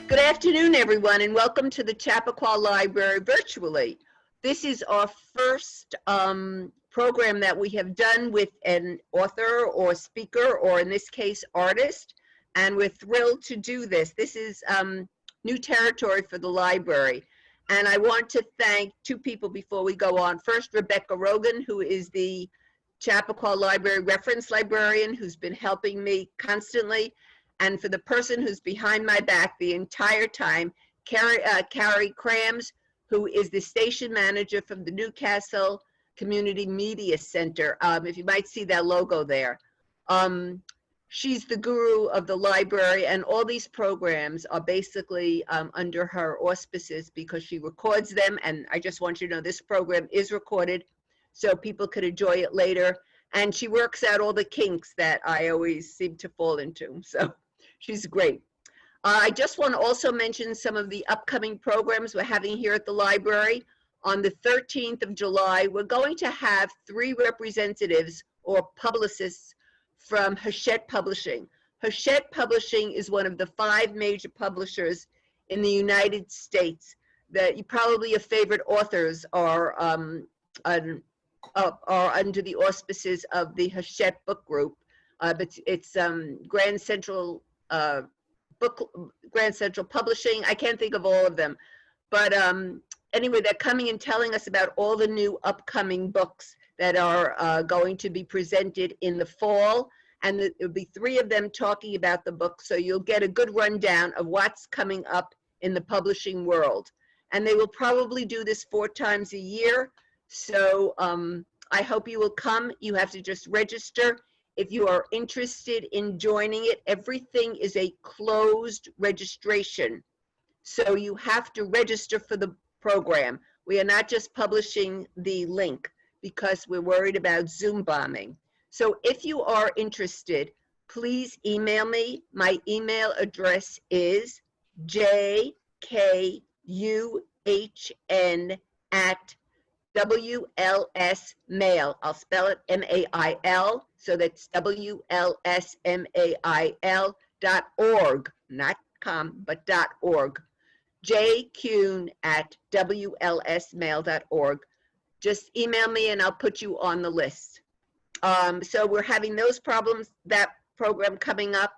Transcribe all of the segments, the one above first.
Good afternoon, everyone, and welcome to the Chappaqua Library virtually. This is our first program that we have done with an author or speaker, or in this case, artist, and we're thrilled to do this. This is new territory for the library, and I want to thank two people before we go on. First, Rebecca Rogan, who is the Chappaqua Library reference librarian, who's been helping me constantly. And for the person who's behind my back the entire time, Carrie Crams, who is the station manager from the Newcastle Community Media Center. If you might see that logo there. She's the guru of the library, and all these programs are basically under her auspices because she records them. And I just want you to know this program is recorded so people could enjoy it later. And she works out all the kinks that I always seem to fall into. So she's great. I just want to also mention some of the upcoming programs we're having here at the library. On the 13th of July, we're going to have 3 representatives or publicists from Hachette Publishing. Hachette Publishing is one of the 5 major publishers in the United States. Probably your favorite authors are under the auspices of the Hachette Book Group. But it's Grand Central Publishing. I can't think of all of them, but anyway, they're coming and telling us about all the new upcoming books that are going to be presented in the fall, and there'll be 3 of them talking about the book, so you'll get a good rundown of what's coming up in the publishing world. And they will probably do this 4 times a year, so I hope you will come. You have to just register. If you are interested in joining it, everything is a closed registration. So you have to register for the program. We are not just publishing the link because we're worried about Zoom bombing. So if you are interested, please email me. My email address is jkuhn@WLSmail. I'll spell it M-A-I-L, so that's WLSMAIL.org, not com, but .org. jkuhn@WLSmail.org. Just email me and I'll put you on the list. So we're having that program coming up.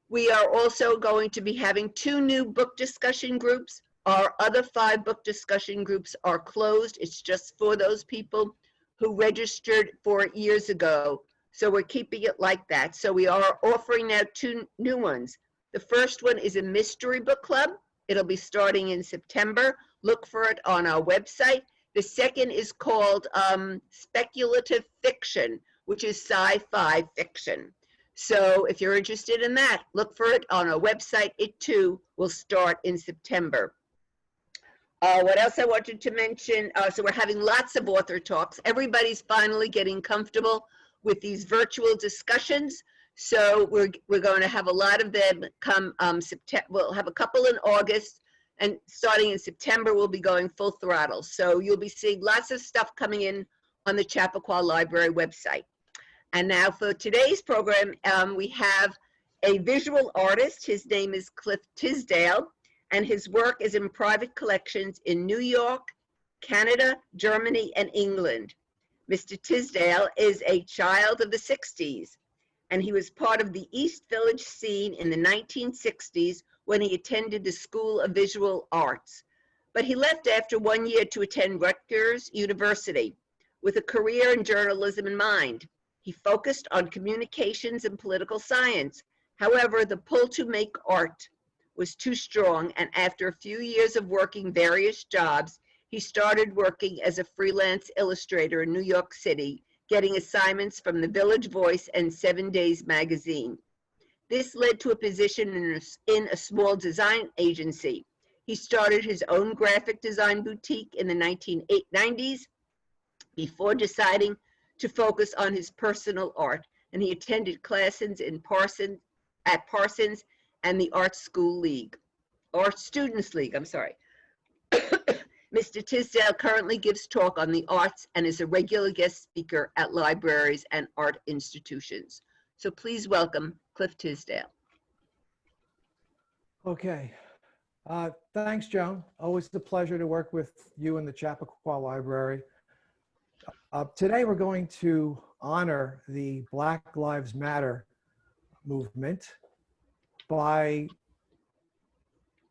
We are also going to be having 2 new book discussion groups. Our other 5 book discussion groups are closed. It's just for those people who registered for it years ago. So we're keeping it like that. So we are offering now 2 new ones. The first one is a mystery book club. It'll be starting in September. Look for it on our website. The second is called speculative fiction, which is sci-fi fiction. So if you're interested in that, look for it on our website. It too will start in September. What else I wanted to mention, so we're having lots of author talks. Everybody's finally getting comfortable with these virtual discussions. So we're going to have a lot of them come September. We'll have a couple in August, and starting in September, we'll be going full throttle. So you'll be seeing lots of stuff coming in on the Chappaqua Library website. And now for today's program, we have a visual artist. His name is Cliff Tisdell, and his work is in private collections in New York, Canada, Germany, and England. Mr. Tisdell is a child of the 60s, and he was part of the East Village scene in the 1960s when he attended the School of Visual Arts. But he left after 1 year to attend Rutgers University with a career in journalism in mind. He focused on communications and political science. However, the pull to make art was too strong, and after a few years of working various jobs, he started working as a freelance illustrator in New York City, getting assignments from the Village Voice and 7 Days magazine. This led to a position in a small design agency. He started his own graphic design boutique in the 1990s before deciding to focus on his personal art, and he attended classes at Parsons and the Art Students League, I'm sorry. Mr. Tisdell currently gives talk on the arts and is a regular guest speaker at libraries and art institutions. So please welcome Cliff Tisdell. Okay. Thanks, Joan. Always a pleasure to work with you in the Chappaqua Library. Today we're going to honor the Black Lives Matter movement by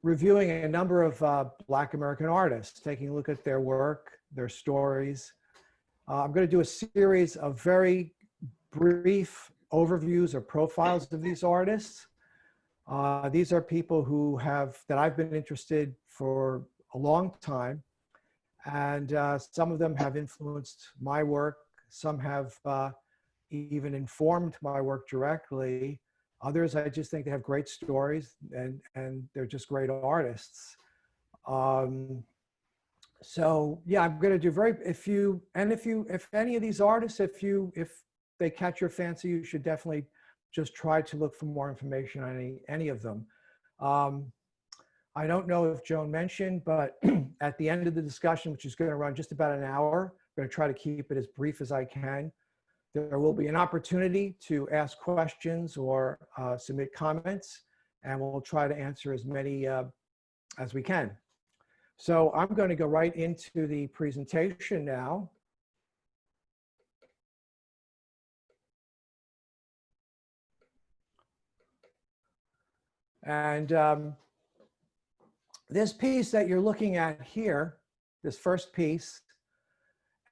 reviewing a number of Black American artists, taking a look at their work, their stories. I'm going to do a series of very brief overviews or profiles of these artists. These are people that I've been interested for a long time, and some of them have influenced my work. Some have even informed my work directly. Others, I just think they have great stories, and they're just great artists. So yeah, I'm going to do if any of these artists, if they catch your fancy, you should definitely just try to look for more information on any of them. I don't know if Joan mentioned, but at the end of the discussion, which is going to run just about an hour, I'm going to try to keep it as brief as I can. There will be an opportunity to ask questions or submit comments, and we'll try to answer as many as we can. So I'm going to go right into the presentation now. And this piece that you're looking at here, this first piece,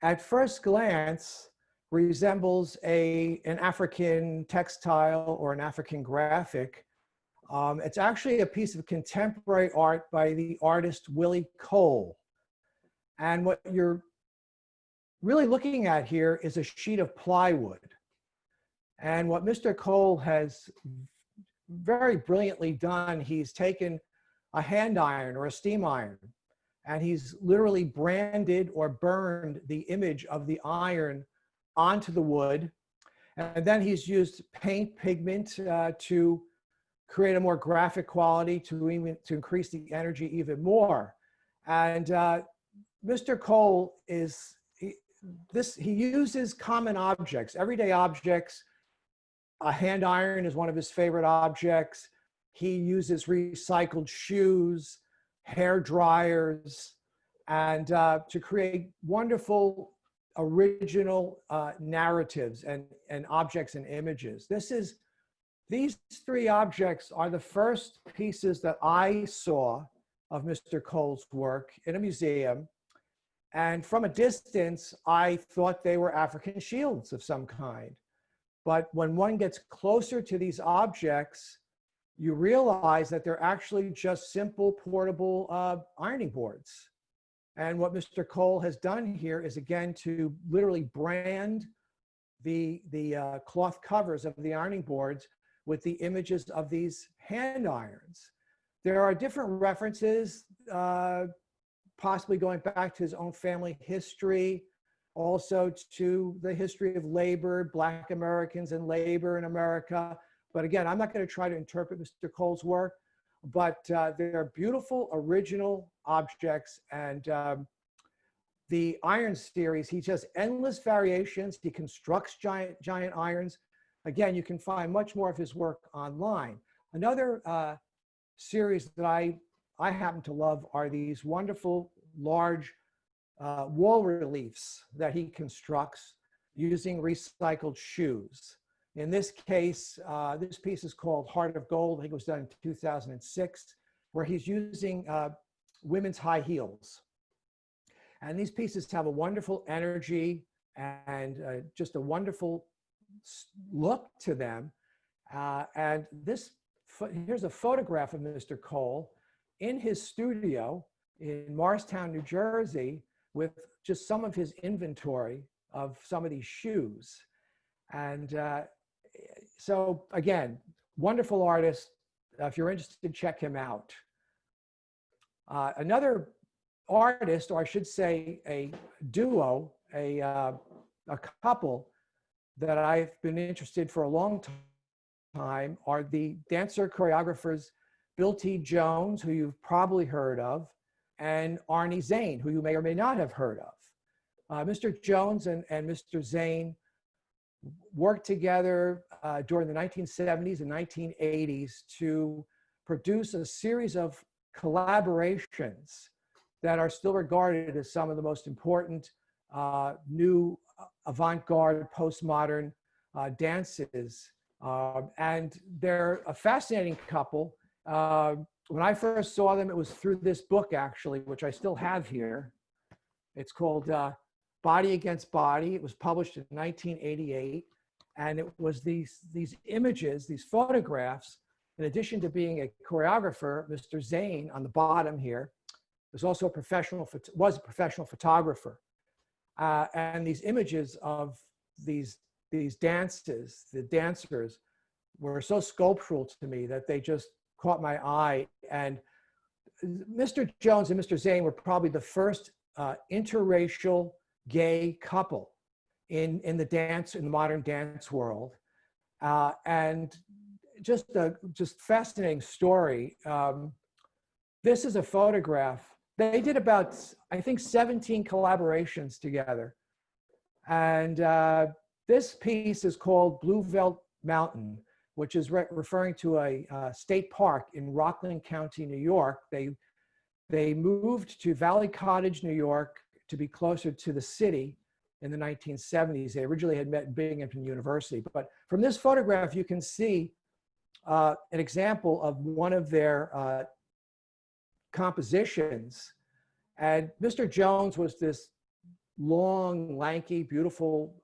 at first glance resembles an African textile or an African graphic. It's actually a piece of contemporary art by the artist Willie Cole. And what you're really looking at here is a sheet of plywood. And what Mr. Cole has very brilliantly done, he's taken a hand iron or a steam iron, and he's literally branded or burned the image of the iron onto the wood. And then he's used paint pigment to create a more graphic quality, to increase the energy even more. And Mr. Cole he uses common objects, everyday objects. A hand iron is one of his favorite objects. He uses recycled shoes, hair dryers, and to create wonderful original narratives and objects and images. These three objects are the first pieces that I saw of Mr. Cole's work in a museum. And from a distance, I thought they were African shields of some kind. But when one gets closer to these objects, you realize that they're actually just simple portable ironing boards. And what Mr. Cole has done here is, again, to literally brand the cloth covers of the ironing boards with the images of these hand irons. There are different references, possibly going back to his own family history, also to the history of labor, Black Americans and labor in America. But again, I'm not going to try to interpret Mr. Cole's work, but they're beautiful, original objects. And the iron series, he does endless variations. He constructs giant irons. Again, you can find much more of his work online. Another series that I happen to love are these wonderful, large wall reliefs that he constructs using recycled shoes. In this case, this piece is called Heart of Gold. I think it was done in 2006, where he's using women's high heels. And these pieces have a wonderful energy and just a wonderful look to them. And here's a photograph of Mr. Cole in his studio in Morristown, New Jersey, with just some of his inventory of some of these shoes. And so again, wonderful artist. If you're interested, check him out. Another artist, or I should say a duo, a couple that I've been interested for a long time are the dancer choreographers Bill T. Jones, who you've probably heard of, and Ernie Zane, who you may or may not have heard of. Mr. Jones and Mr. Zane worked together during the 1970s and 1980s to produce a series of collaborations that are still regarded as some of the most important new avant-garde postmodern dances. And they're a fascinating couple. When I first saw them, it was through this book, actually, which I still have here. It's called Body Against Body. It was published in 1988. And it was these images, these photographs, in addition to being a choreographer, Mr. Zane on the bottom here was also a professional photographer. And these images of these dances, the dancers, were so sculptural to me that they just caught my eye. And Mr. Jones and Mr. Zane were probably the first interracial gay couple in the modern dance world. And just fascinating story. This is a photograph. They did about, I think, 17 collaborations together. And this piece is called Blue Belt Mountain, which is referring to a state park in Rockland County, New York. They moved to Valley Cottage, New York, to be closer to the city in the 1970s. They originally had met in Binghamton University. But from this photograph, you can see an example of one of their compositions. And Mr. Jones was this long, lanky, beautiful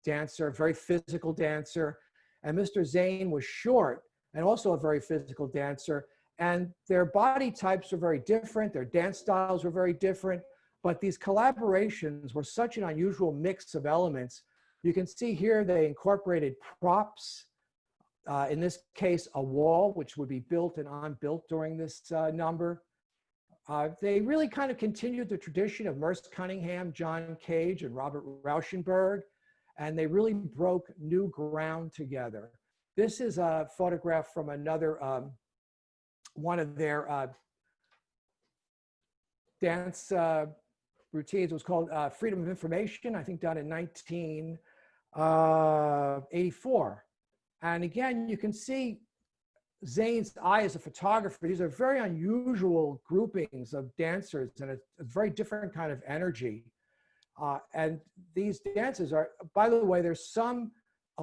dancer, very physical dancer. And Mr. Zane was short and also a very physical dancer. And their body types were very different. Their dance styles were very different. But these collaborations were such an unusual mix of elements. You can see here they incorporated props. In this case, a wall, which would be built and unbuilt during this number. They really kind of continued the tradition of Merce Cunningham, John Cage, and Robert Rauschenberg, and they really broke new ground together. This is a photograph from another, one of their dance routines. It was called Freedom of Information, I think done in 1984. And again, you can see Zane's eye as a photographer. These are very unusual groupings of dancers and a very different kind of energy. And these dances are, by the way, there's a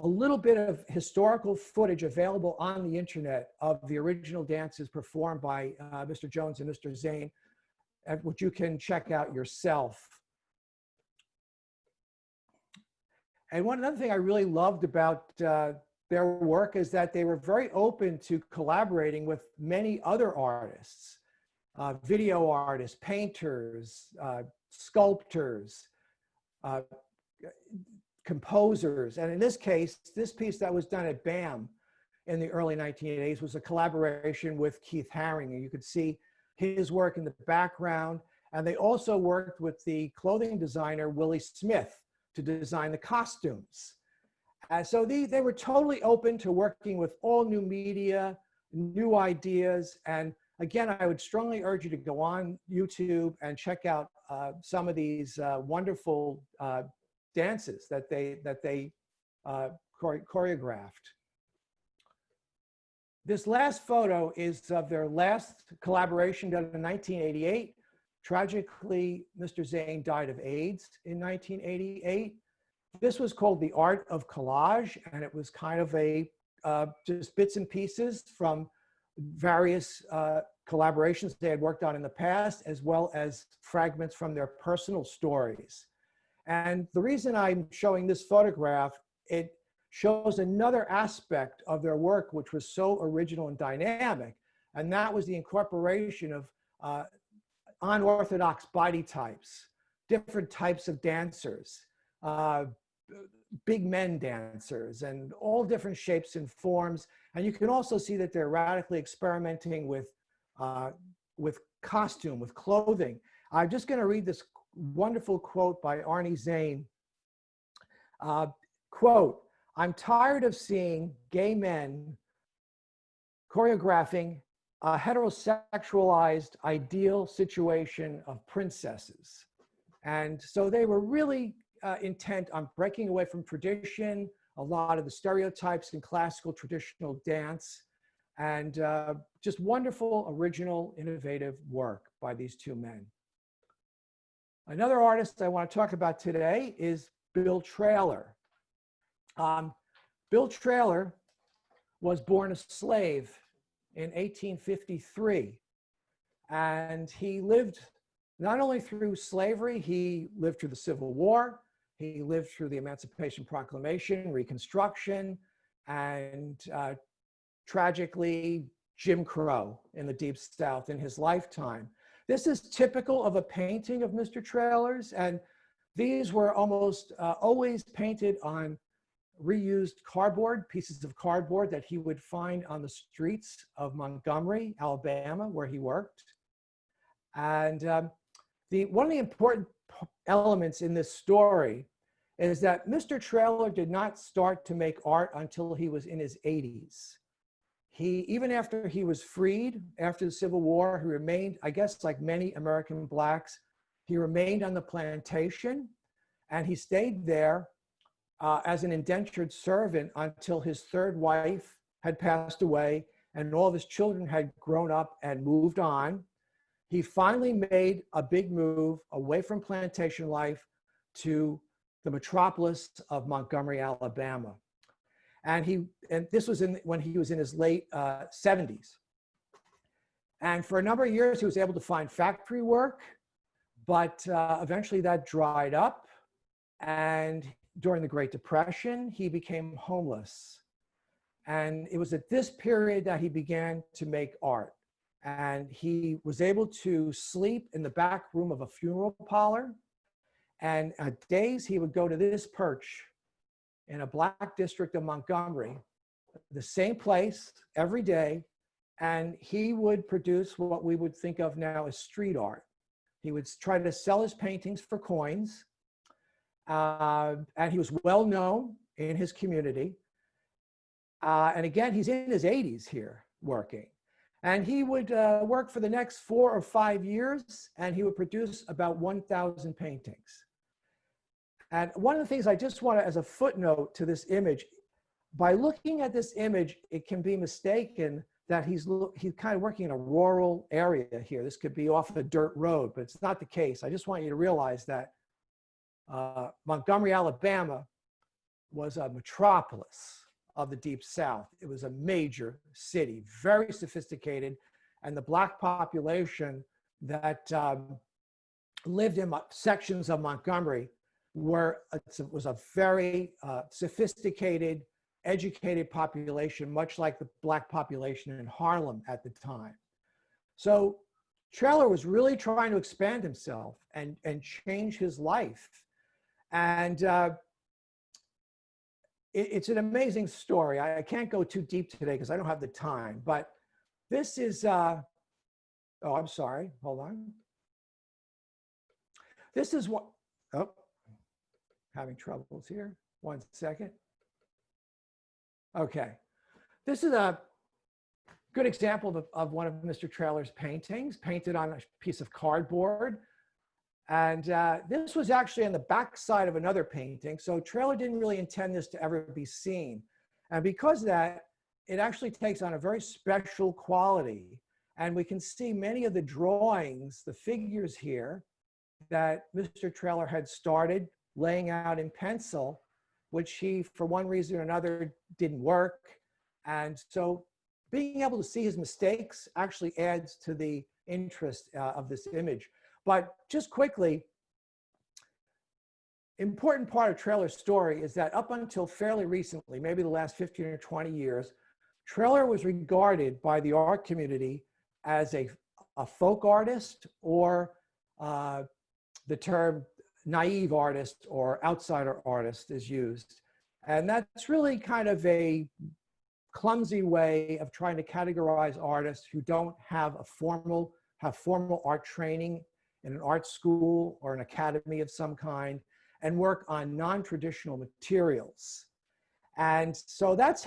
little bit of historical footage available on the internet of the original dances performed by Mr. Jones and Mr. Zane, which you can check out yourself. And another thing I really loved about their work is that they were very open to collaborating with many other artists, video artists, painters, sculptors, composers. And in this case, this piece that was done at BAM in the early 1980s was a collaboration with Keith Haring. And you could see his work in the background. And they also worked with the clothing designer, Willie Smith, to design the costumes. So they were totally open to working with all new media, new ideas. And again, I would strongly urge you to go on YouTube and check out some of these wonderful dances that they choreographed. This last photo is of their last collaboration done in 1988. Tragically, Mr. Zane died of AIDS in 1988. This was called The Art of Collage, and it was kind of just bits and pieces from various collaborations they had worked on in the past, as well as fragments from their personal stories. And the reason I'm showing this photograph, it shows another aspect of their work, which was so original and dynamic, and that was the incorporation of unorthodox body types, different types of dancers, big men dancers, and all different shapes and forms. And you can also see that they're radically experimenting with costume, with clothing. I'm just going to read this wonderful quote by Ernie Zane. Quote, "I'm tired of seeing gay men choreographing a heterosexualized ideal situation of princesses." And so they were really intent on breaking away from tradition, a lot of the stereotypes in classical traditional dance. And just wonderful, original, innovative work by these two men. Another artist I want to talk about today is Bill Traylor. Bill Traylor was born a slave in 1853. And he lived not only through slavery, he lived through the Civil War, he lived through the Emancipation Proclamation, Reconstruction, and tragically, Jim Crow in the Deep South in his lifetime. This is typical of a painting of Mr. Traylor's, and these were almost always painted on reused cardboard, pieces of cardboard that he would find on the streets of Montgomery, Alabama, where he worked. And one of the important elements in this story is that Mr. Traylor did not start to make art until he was in his 80s. Even after he was freed, after the Civil War, he remained, I guess like many American Blacks, he remained on the plantation, and he stayed there as an indentured servant until his third wife had passed away and all of his children had grown up and moved on. He finally made a big move away from plantation life to the metropolis of Montgomery, Alabama. And this was when he was in his late 70s. And for a number of years, he was able to find factory work, but eventually that dried up. And during the Great Depression, he became homeless. And it was at this period that he began to make art. And he was able to sleep in the back room of a funeral parlor. And at days, he would go to this perch in a Black district of Montgomery, the same place every day, and he would produce what we would think of now as street art. He would try to sell his paintings for coins, and he was well known in his community. And again, he's in his 80s here working. And he would work for the next 4 or 5 years, and he would produce about 1,000 paintings. And one of the things I just want to, as a footnote to this image, by looking at this image, it can be mistaken that he's kind of working in a rural area here. This could be off a dirt road, but it's not the case. I just want you to realize that Montgomery, Alabama was a metropolis of the Deep South. It was a major city, very sophisticated, and the Black population that lived in sections of Montgomery was a very sophisticated, educated population, much like the Black population in Harlem at the time. So Traylor was really trying to expand himself and change his life. And it's an amazing story. I can't go too deep today because I don't have the time, but this is, oh, I'm sorry, hold on. This is what, oh, having troubles here. 1 second. Okay. This is a good example of one of Mr. Traylor's paintings, painted on a piece of cardboard. And this was actually on the back side of another painting. So Traylor didn't really intend this to ever be seen. And because of that, it actually takes on a very special quality. And we can see many of the drawings, the figures here, that Mr. Traylor had started laying out in pencil, which he, for one reason or another, didn't work. And so being able to see his mistakes actually adds to the interest of this image. But just quickly, important part of Traylor's story is that up until fairly recently, maybe the last 15 or 20 years, Traylor was regarded by the art community as a folk artist, or the term naive artist or outsider artist is used. And that's really kind of a clumsy way of trying to categorize artists who don't have formal art training in an art school or an academy of some kind, and work on non-traditional materials. And so that's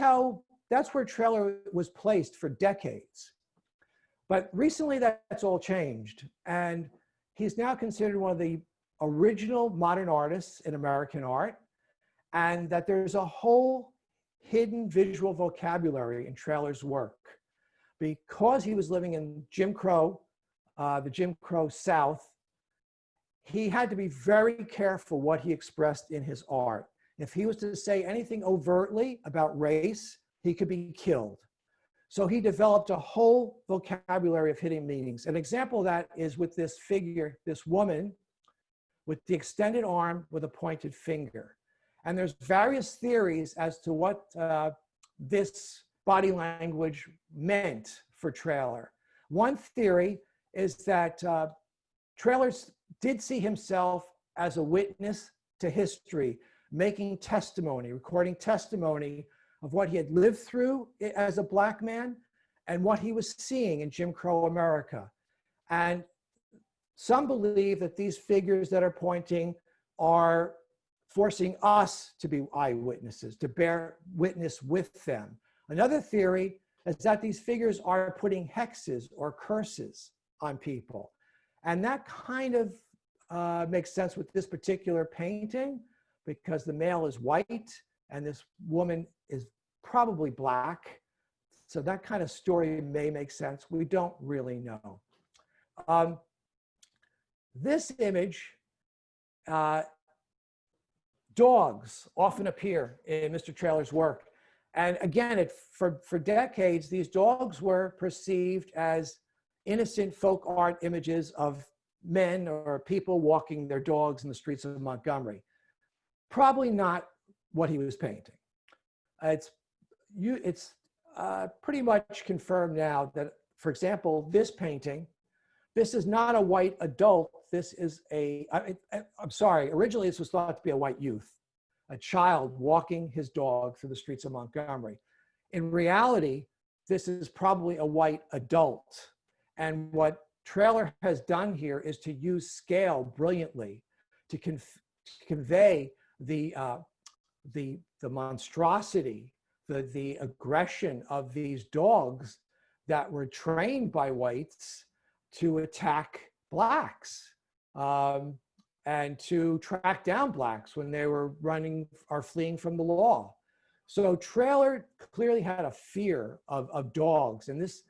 where Traylor was placed for decades. But recently that's all changed. And he's now considered one of the original modern artists in American art, and that there's a whole hidden visual vocabulary in Traylor's work. because he was living in Jim Crow, the Jim Crow South, he had to be very careful what he expressed in his art. If he was to say anything overtly about race, he could be killed. So he developed a whole vocabulary of hidden meanings. An example of that is with this figure, this woman with the extended arm with a pointed finger. And there's various theories as to what this body language meant for Traylor. One theory is that Traylor did see himself as a witness to history, making testimony, recording testimony of what he had lived through as a Black man and what he was seeing in Jim Crow America. And some believe that these figures that are pointing are forcing us to be eyewitnesses, to bear witness with them. Another theory is that these figures are putting hexes or curses on people. And that kind of makes sense with this particular painting, because the male is white and this woman is probably Black. So that kind of story may make sense. We don't really know. This image, dogs often appear in Mr. Traylor's work. And again, for decades, these dogs were perceived as innocent folk art images of men or people walking their dogs in the streets of Montgomery. Probably not what he was painting. It's pretty much confirmed now that, for example, this painting, this is not a white adult. This is I'm sorry, originally this was thought to be a white youth, a child walking his dog through the streets of Montgomery. In reality, this is probably a white adult. And what Traylor has done here is to use scale brilliantly to convey the monstrosity, the aggression of these dogs that were trained by whites to attack Blacks and to track down Blacks when they were running or fleeing from the law. So Traylor clearly had a fear of dogs, and this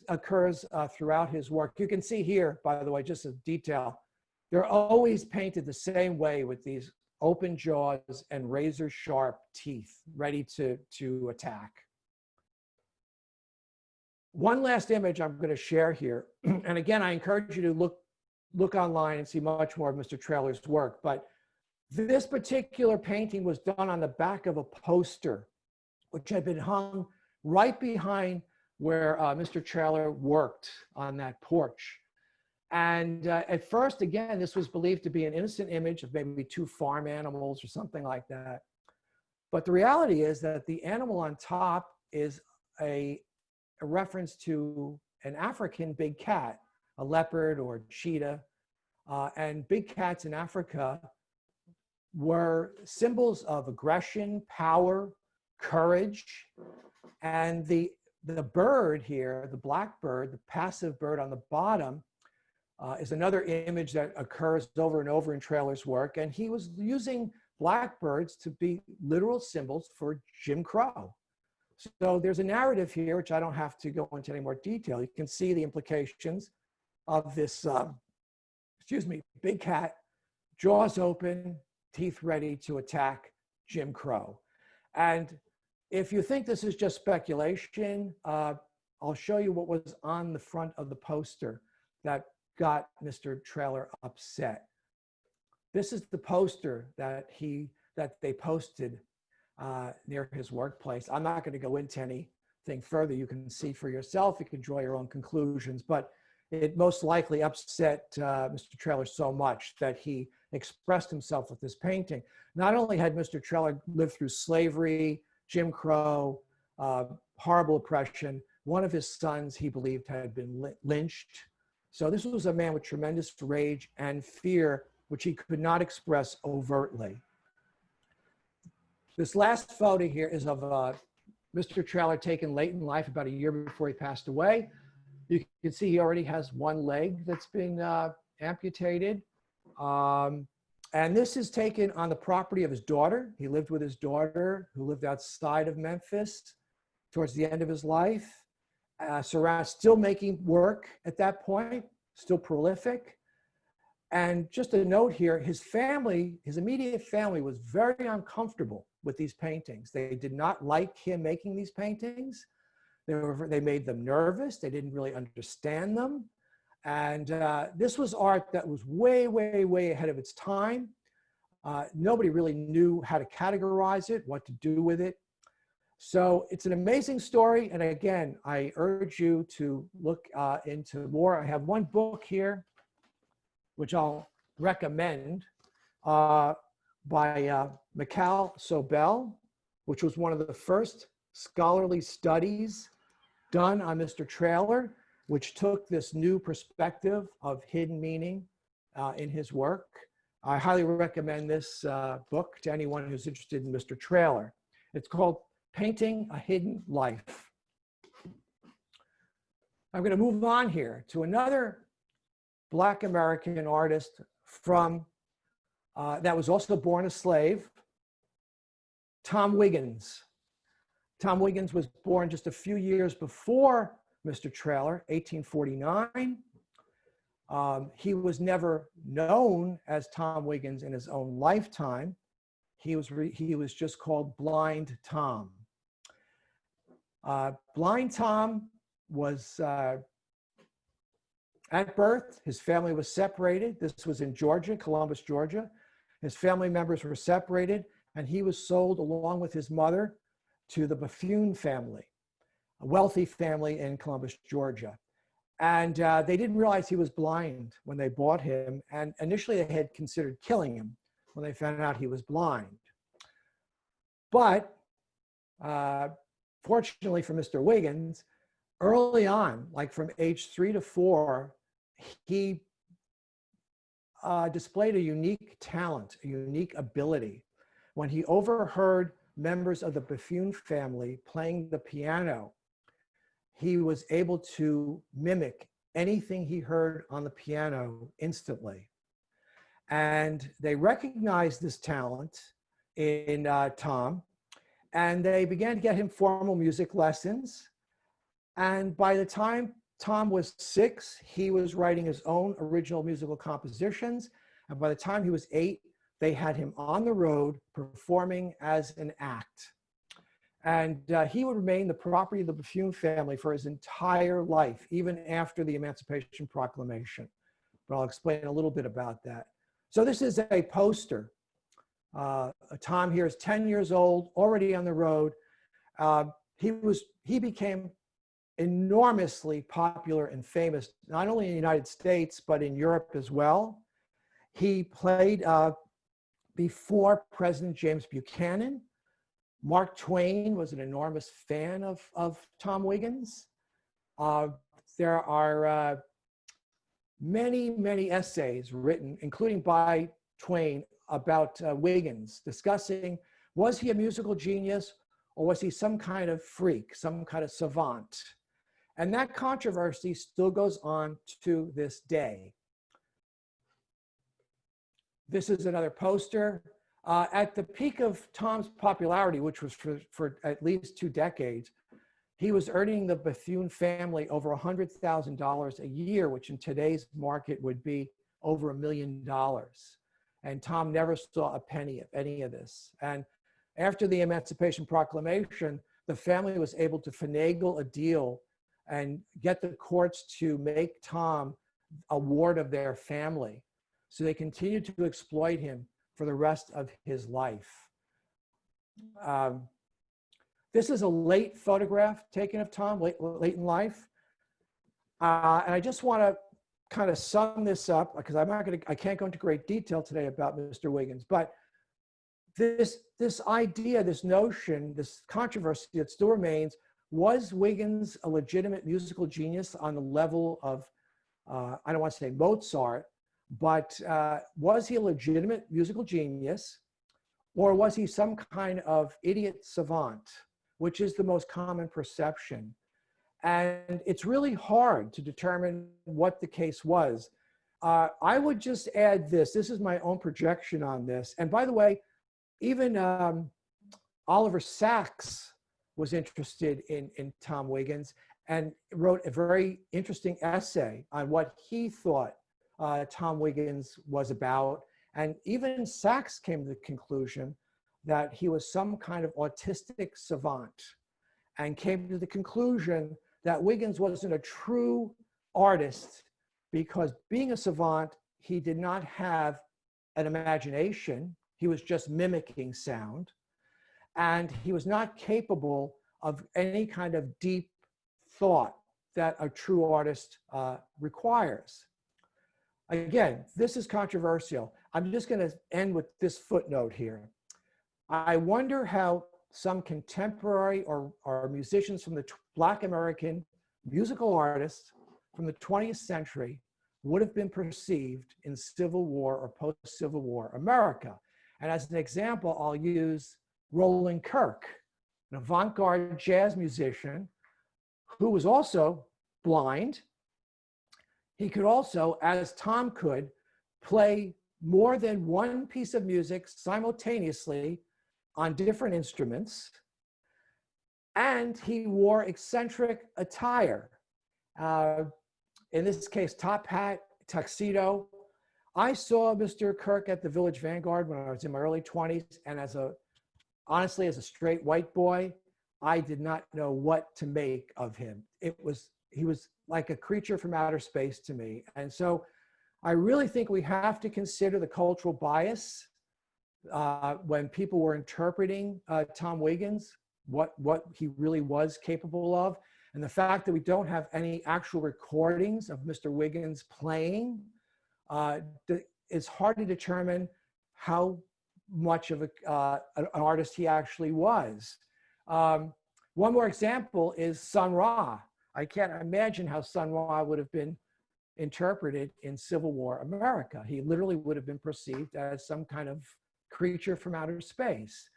occurs throughout his work. You can see here, by the way, just a detail, they're always painted the same way with these open jaws and razor sharp teeth ready to attack. One last image I'm going to share here. And again, I encourage you to look online and see much more of Mr. Traylor's work. But this particular painting was done on the back of a poster, which had been hung right behind where Mr. Traylor worked on that porch. And at first, again, this was believed to be an innocent image of maybe two farm animals or something like that. But the reality is that the animal on top is a reference to an African big cat, a leopard or cheetah. And big cats in Africa were symbols of aggression, power, courage. And the bird here, the blackbird, the passive bird on the bottom, is another image that occurs over and over in Traylor's work. And he was using blackbirds to be literal symbols for Jim Crow. So there's a narrative here, which I don't have to go into any more detail. You can see the implications of this, big cat, jaws open, teeth ready to attack Jim Crow. And if you think this is just speculation, I'll show you what was on the front of the poster that got Mr. Traylor upset. This is the poster that they posted near his workplace. I'm not going to go into anything further. You can see for yourself. You can draw your own conclusions. But it most likely upset Mr. Traylor so much that he expressed himself with this painting. Not only had Mr. Traylor lived through slavery, Jim Crow, horrible oppression, one of his sons, he believed, had been lynched. So this was a man with tremendous rage and fear, which he could not express overtly. This last photo here is of Mr. Traylor taken late in life, about a year before he passed away. You can see he already has one leg that's been amputated. And this is taken on the property of his daughter. He lived with his daughter, who lived outside of Memphis towards the end of his life. still making work at that point, still prolific. And just a note here, his family, his immediate family was very uncomfortable with these paintings. They did not like him making these paintings. They made them nervous. They didn't really understand them. And this was art that was way, way, way ahead of its time. Nobody really knew how to categorize it, what to do with it. So it's an amazing story. And again, I urge you to look into more. I have one book here, which I'll recommend, by Mikhail Sobel, which was one of the first scholarly studies done on Mr. Trailer, which took this new perspective of hidden meaning in his work. I highly recommend this book to anyone who's interested in Mr. Trailer. It's called Painting a Hidden Life. I'm going to move on here to another Black American artist from that was also born a slave, Tom Wiggins. Tom Wiggins was born just a few years before Mr. Trailer, 1849. He was never known as Tom Wiggins in his own lifetime. He was just called Blind Tom. Blind Tom was at birth, his family was separated. This was in Georgia, Columbus, Georgia. His family members were separated, and he was sold along with his mother to the Bethune family, a wealthy family in Columbus, Georgia. And they didn't realize he was blind when they bought him. And initially they had considered killing him when they found out he was blind. But fortunately for Mr. Wiggins, early on, like from age 3 to 4, he displayed a unique talent, a unique ability. When he overheard members of the Bethune family playing the piano, he was able to mimic anything he heard on the piano instantly. And they recognized this talent in Tom, and they began to get him formal music lessons. And by the time Tom was 6, he was writing his own original musical compositions. And by the time he was 8, they had him on the road performing as an act. And he would remain the property of the Bethune family for his entire life, even after the Emancipation Proclamation. But I'll explain a little bit about that. So this is a poster. Tom here is 10 years old, already on the road. He became enormously popular and famous, not only in the United States, but in Europe as well. He played before President James Buchanan. Mark Twain was an enormous fan of Tom Wiggins. There are many, many essays written, including by Twain, about Wiggins, discussing, was he a musical genius or was he some kind of freak, some kind of savant? And that controversy still goes on to this day. This is another poster. At the peak of Tom's popularity, which was for at least 2 decades, he was earning the Bethune family over $100,000 a year, which in today's market would be over $1 million. And Tom never saw a penny of any of this. And after the Emancipation Proclamation, the family was able to finagle a deal and get the courts to make Tom a ward of their family. So they continued to exploit him for the rest of his life. This is a late photograph taken of Tom, late in life. And I just want to kind of sum this up because I can't go into great detail today about Mr. Wiggins, but this idea, this notion, this controversy that still remains, was Wiggins a legitimate musical genius on the level of, I don't want to say Mozart, but was he a legitimate musical genius, or was he some kind of idiot savant, which is the most common perception? And it's really hard to determine what the case was. I would just add this. This is my own projection on this. And by the way, even Oliver Sacks was interested in Tom Wiggins. and wrote a very interesting essay on what he thought Tom Wiggins was about. And even Sachs came to the conclusion that he was some kind of autistic savant, and came to the conclusion that Wiggins wasn't a true artist because, being a savant, he did not have an imagination. He was just mimicking sound. And he was not capable of any kind of deep thought that a true artist requires. Again, this is controversial. I'm just going to end with this footnote here. I wonder how some contemporary or musicians from the Black American musical artists from the 20th century would have been perceived in Civil War or post-Civil War America. And as an example, I'll use Roland Kirk, an avant-garde jazz musician who was also blind. He could also, as Tom could, play more than one piece of music simultaneously on different instruments. And he wore eccentric attire. In this case, top hat, tuxedo. I saw Mr. Kirk at the Village Vanguard when I was in my early 20s, and honestly, as a straight white boy, I did not know what to make of him. He was like a creature from outer space to me. And so I really think we have to consider the cultural bias when people were interpreting Tom Wiggins, what he really was capable of. And the fact that we don't have any actual recordings of Mr. Wiggins playing, it's hard to determine how much of an artist he actually was. One more example is Sun Ra. I can't imagine how Sun Ra would have been interpreted in Civil War America. He literally would have been perceived as some kind of creature from outer space.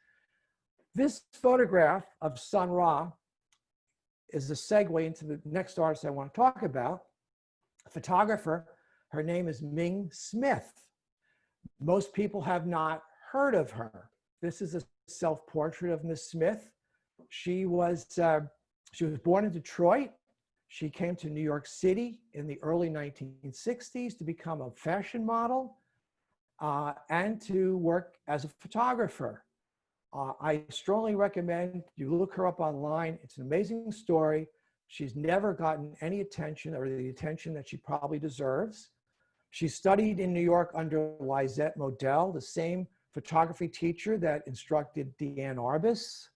This photograph of Sun Ra is a segue into the next artist I want to talk about, a photographer. Her name is Ming Smith. Most people have not heard of her. This is a self-portrait of Miss Smith. She was born in Detroit. She came to New York City in the early 1960s to become a fashion model and to work as a photographer. I strongly recommend you look her up online. It's an amazing story. She's never gotten any attention, or the attention that she probably deserves. She studied in New York under Lisette Modell, the same photography teacher that instructed Deanne Arbus.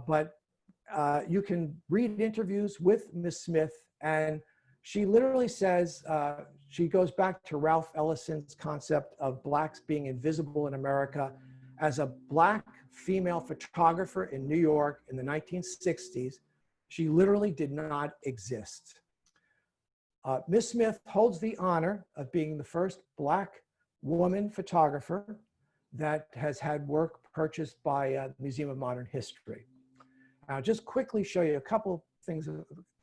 But you can read interviews with Miss Smith, and she literally says, she goes back to Ralph Ellison's concept of Blacks being invisible in America. As a Black female photographer in New York in the 1960s, she literally did not exist. Miss Smith holds the honor of being the first Black woman photographer that has had work purchased by the Museum of Modern History. I'll just quickly show you a couple things,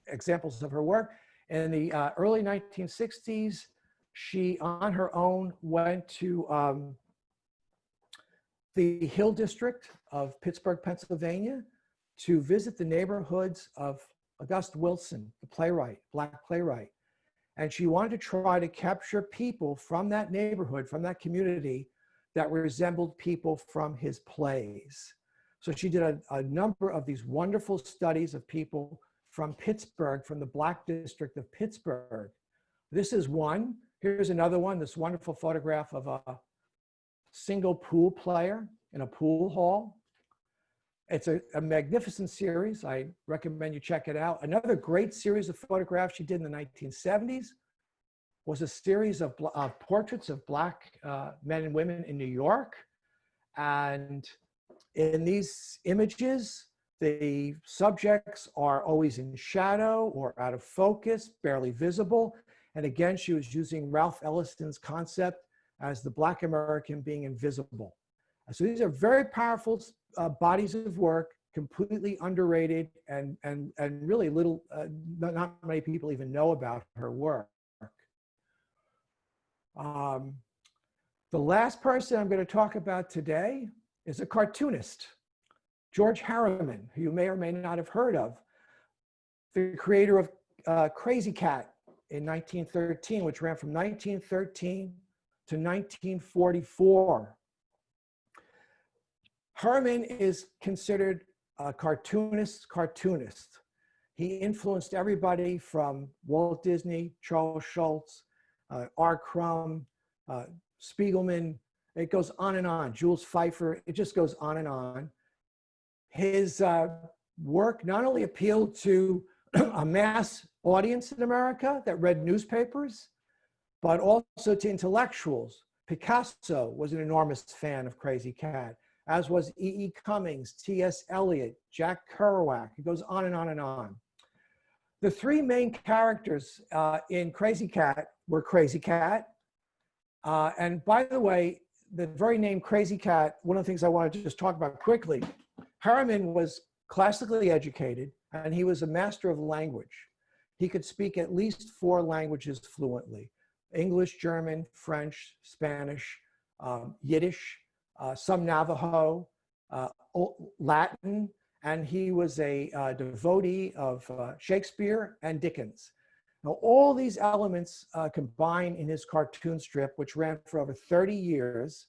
examples of her work. In the early 1960s, she, on her own, went to the Hill District of Pittsburgh, Pennsylvania, to visit the neighborhoods of August Wilson, the playwright, Black playwright. And she wanted to try to capture people from that neighborhood, from that community, that resembled people from his plays. So she did a number of these wonderful studies of people from Pittsburgh, from the Black district of Pittsburgh. This is one. Here's another one, this wonderful photograph of a single pool player in a pool hall. It's a magnificent series. I recommend you check it out. Another great series of photographs she did in the 1970s was a series of portraits of Black men and women in New York. And in these images, the subjects are always in shadow or out of focus, barely visible. And again, she was using Ralph Ellison's concept as the Black American being invisible. So these are very powerful bodies of work, completely underrated, and really little, not many people even know about her work. The last person I'm going to talk about today is a cartoonist, George Harriman, who you may or may not have heard of. the creator of Crazy Cat in 1913, which ran from 1913 to 1944. Herman is considered a cartoonist. He influenced everybody from Walt Disney, Charles Schulz, R. Crumb, Spiegelman. It goes on and on. Jules Feiffer. It just goes on and on. His work not only appealed to a mass audience in America that read newspapers, but also to intellectuals. Picasso was an enormous fan of Crazy Cat, as was E.E. Cummings, T.S. Eliot, Jack Kerouac. It goes on and on and on. The three main characters in Crazy Cat were Crazy Cat. And by the way, the very name Crazy Cat, one of the things I want to just talk about quickly, Herman was classically educated and he was a master of language. He could speak at least 4 languages fluently: English, German, French, Spanish, Yiddish, some Navajo, Latin, and he was a devotee of Shakespeare and Dickens. Now, all these elements combine in his cartoon strip, which ran for over 30 years,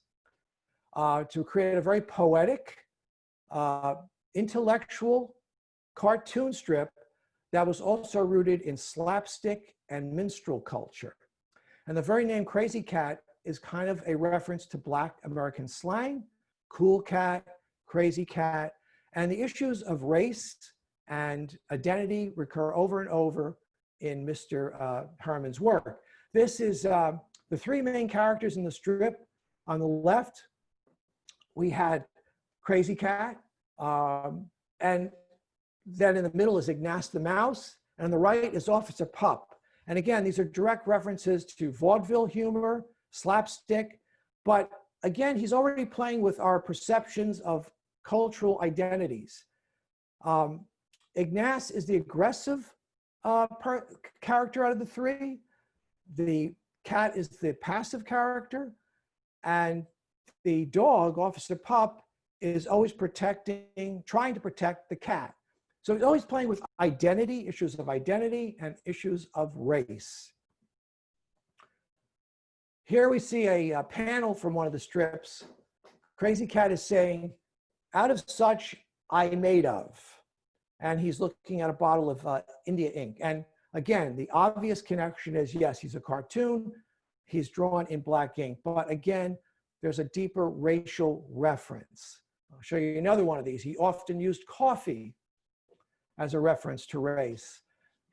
to create a very poetic, intellectual cartoon strip that was also rooted in slapstick and minstrel culture. And the very name Crazy Cat is kind of a reference to Black American slang, cool cat, crazy cat, and the issues of race and identity recur over and over in Mr. Herman's work. This is the 3 main characters in the strip. On the left, we had Crazy Cat, and then in the middle is Ignace the Mouse, and on the right is Officer Pup. And again, these are direct references to vaudeville humor, slapstick, but again, he's already playing with our perceptions of cultural identities. Ignace is the aggressive character out of the 3. The cat is the passive character, and the dog, Officer Pup, is always trying to protect the cat. So he's always playing with identity, issues of identity, and issues of race. Here we see a panel from one of the strips. Crazy Cat is saying, "Out of such I made of." And he's looking at a bottle of India ink. And again, the obvious connection is, yes, he's a cartoon. He's drawn in black ink. But again, there's a deeper racial reference. I'll show you another one of these. He often used coffee as a reference to race.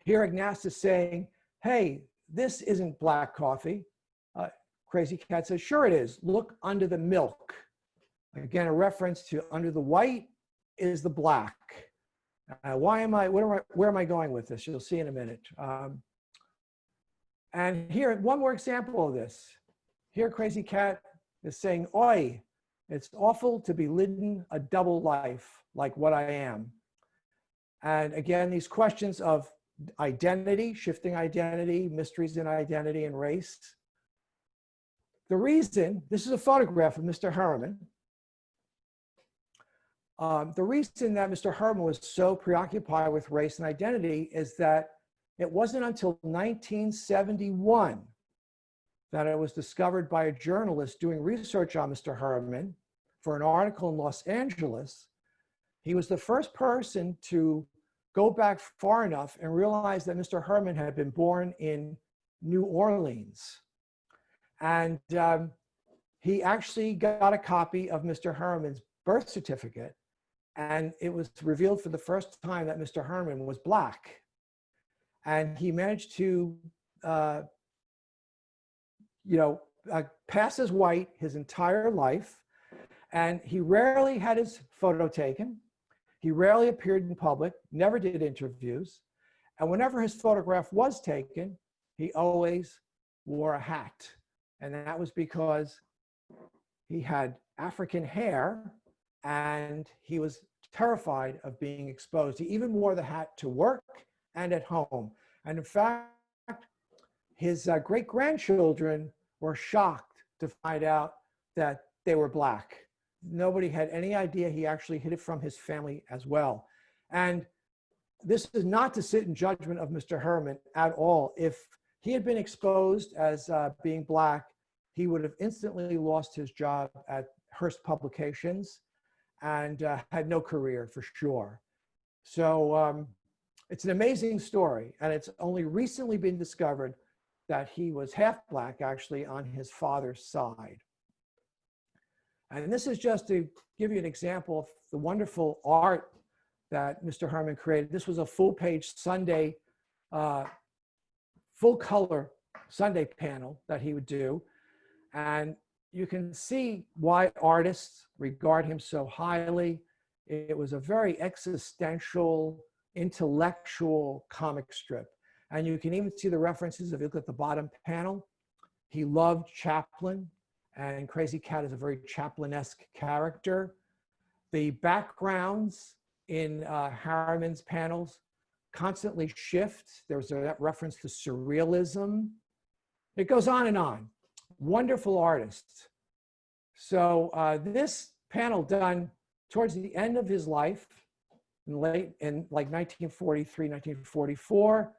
Here, Ignace is saying, "Hey, this isn't black coffee." Crazy Cat says, "Sure it is. Look under the milk." Again, a reference to under the white is the black. Where am I going with this? You'll see in a minute. And here, one more example of this. Here, Crazy Cat is saying, "Oi, it's awful to be living a double life like what I am." And again, these questions of identity, shifting identity, mysteries in identity and race. The reason, this is a photograph of Mr. Herman. The reason that Mr. Herman was so preoccupied with race and identity is that it wasn't until 1971 that it was discovered by a journalist doing research on Mr. Herman for an article in Los Angeles. He was the first person to go back far enough and realize that Mr. Herman had been born in New Orleans. And he actually got a copy of Mr. Herman's birth certificate, and it was revealed for the first time that Mr. Herman was black. And he managed to, pass as white his entire life. And he rarely had his photo taken. He rarely appeared in public, never did interviews. And whenever his photograph was taken, he always wore a hat. And that was because he had African hair and he was terrified of being exposed. He even wore the hat to work and at home. And in fact, his great-grandchildren were shocked to find out that they were black. Nobody had any idea he actually hid it from his family as well. And this is not to sit in judgment of Mr. Herman at all. If he had been exposed as being Black, he would have instantly lost his job at Hearst Publications and had no career for sure. So it's an amazing story, and it's only recently been discovered that he was half Black actually on his father's side. And this is just to give you an example of the wonderful art that Mr. Herman created. This was a full-page Sunday, full-color Sunday panel that he would do. And you can see why artists regard him so highly. It was a very existential, intellectual comic strip. And you can even see the references if you look at the bottom panel. He loved Chaplin, and Crazy Cat is a very Chaplin-esque character. The backgrounds in Harriman's panels constantly shift. There's a reference to surrealism. It goes on and on. Wonderful artist. So this panel done towards the end of his life, in like 1943, 1944.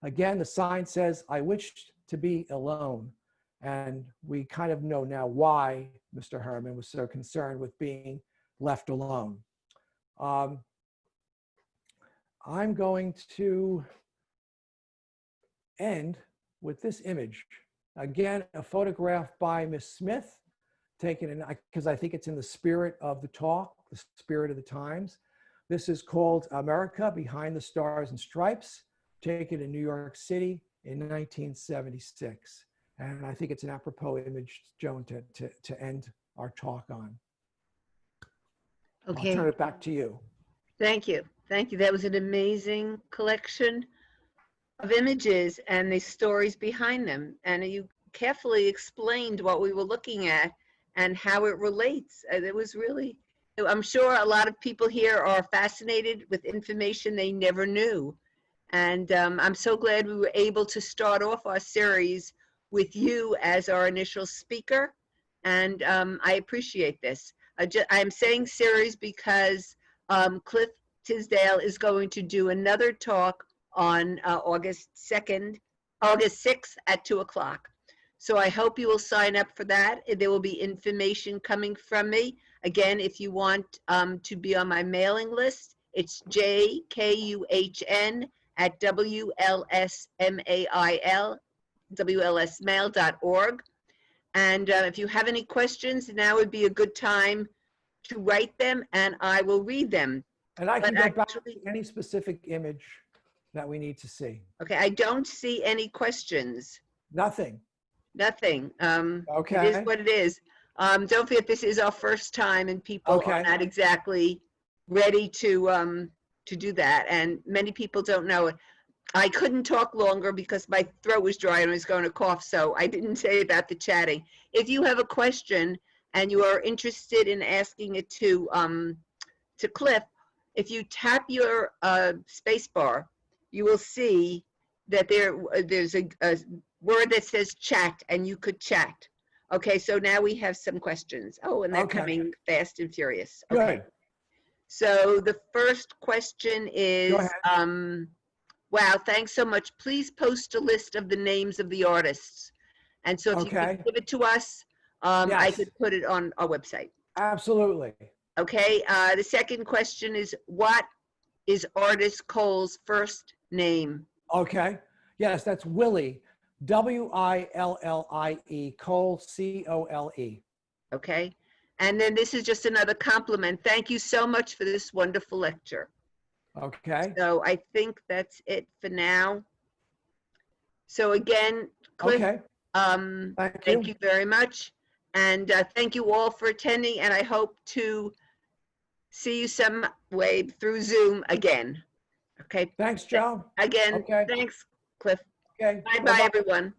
Again, the sign says, "I wished to be alone." And we kind of know now why Mr. Herman was so concerned with being left alone. I'm going to end with this image. Again, a photograph by Miss Smith, taken in, because I think it's in the spirit of the talk, the spirit of the times. This is called America Behind the Stars and Stripes, taken in New York City in 1976. And I think it's an apropos image, Joan, to end our talk on. Okay. I'll turn it back to you. Thank you. Thank you. That was an amazing collection of images and the stories behind them. And you carefully explained what we were looking at and how it relates. It was really, I'm sure a lot of people here are fascinated with information they never knew. And I'm so glad we were able to start off our series with you as our initial speaker. And I appreciate this. I'm saying series because Cliff Tisdell is going to do another talk on August 6th at 2 o'clock. So I hope you will sign up for that. There will be information coming from me. Again, if you want to be on my mailing list, it's jkuhn@WLSmail.org. And if you have any questions, now would be a good time to write them and I will read them. And I can go back to any specific image that we need to see. Okay, I don't see any questions. Nothing. Nothing. Okay. It is what it is. Don't forget, this is our first time and people are not exactly ready to do that. And many people don't know it. I couldn't talk longer because my throat was dry and I was going to cough, so I didn't say about the chatting. If you have a question and you are interested in asking it to Cliff, if you tap your space bar, you will see that there's a word that says chat, and you could chat. Okay, so now we have some questions. Oh, and they're coming fast and furious. Okay. Good. So the first question is, wow, thanks so much. Please post a list of the names of the artists. And so if you could give it to us, I could put it on our website. Absolutely. Okay, the second question is, what is artist Cole's first name? Okay, yes, that's Willie, W-I-L-L-I-E, Cole, C-O-L-E. Okay, and then this is just another compliment. Thank you so much for this wonderful lecture. Okay. So I think that's it for now. So again, Cliff, thank you very much. And thank you all for attending, and I hope to see you some way through Zoom again. Okay. Thanks, Joe. Again, thanks, Cliff. Okay. Bye-bye, everyone.